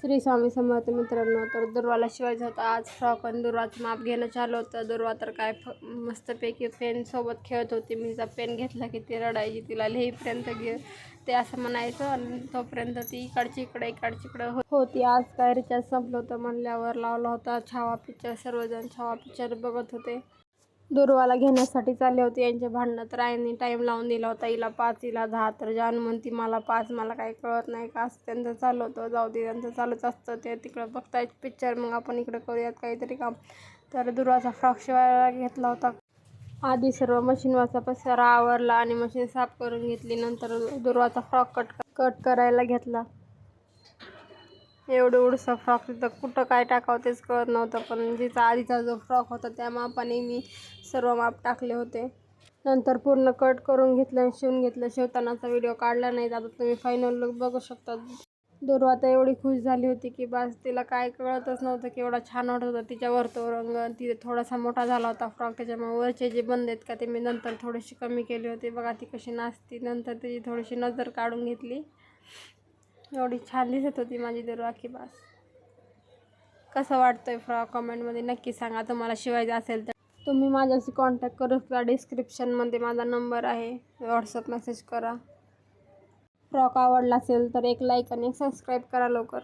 श्री स्वामी समर्थ मित्रांनो. तर दुर्वाला शिवायचा होता आज फ्रॉक आणि दुर्वाचं माप घेणं चालू होतं. दुर्वा तर काय मस्तपैकी पेनसोबत खेळत होती. मी तिचा पेन घेतला की ती रडायची, तिला लिहीपर्यंत घे ते असं म्हणायचं आणि तोपर्यंत ती इकडची इकडे होती. आज काय रिचार्ज संपलं होतं म्हणल्यावर लावला होता छावा पिक्चर. सर्वजण छावा पिक्चर बघत होते. दुर्वाला घेण्यासाठी चालले होते यांचे भांडणं. तर आईने टाईम लावून दिला होता, हिला 5 हिला 10. तर जानू म्हणती मला 5, मला काही कळत नाही का, असं त्यांचं चालू होतं. जाऊ दे, त्यांचं चालूच असतं. ते तिकडं बघतायत पिक्चर, मग आपण इकडं करूयात काहीतरी काम. तर दुर्वाचा फ्रॉक शिवायला घेतला होता. आधी सर्व मशीनवरचा पसारा आवरला आणि मशीन साफ करून घेतली. नंतर दुर्वाचा फ्रॉक कट करायला घेतला. एवढं उडसा फ्रॉक तिथं कुठं काय टाकावं तेच कळत नव्हतं. पण जिचा आधीचा जो फ्रॉक होता त्या मापाने मी सर्व माप टाकले होते. नंतर पूर्ण कट करून घेतलं आणि शिवून घेतलं. शिवतानाचा व्हिडिओ काढला नाही, आता तुम्ही फायनल लुक बघू शकता. दुर्वा तर एवढी खुश झाली होती की बस, तिला काय कळतच नव्हतं की एवढा छान वाटत होता तिच्यावर तो रंग. ती थोडासा मोठा झाला होता फ्रॉक, त्याच्यामुळे वरचे जे बंद आहेत का ते मी नंतर थोडेसे कमी केले होते. बघा ती कशी नाचती. नंतर तिची थोडीशी नजर काढून घेतली. एवढी छान दिसत होती माझी दुर्वा की बस. कसं वाटतंय फ्रॉक कमेंटमध्ये नक्की सांगा. तुम्हाला शिवायचं असेल तर तुम्ही माझ्याशी कॉन्टॅक्ट करू किंवा डिस्क्रिप्शनमध्ये माझा नंबर आहे, व्हॉट्सअप मेसेज करा. फ्रॉक आवडला असेल तर एक लाईक आणि एक सबस्क्राईब करा लवकर.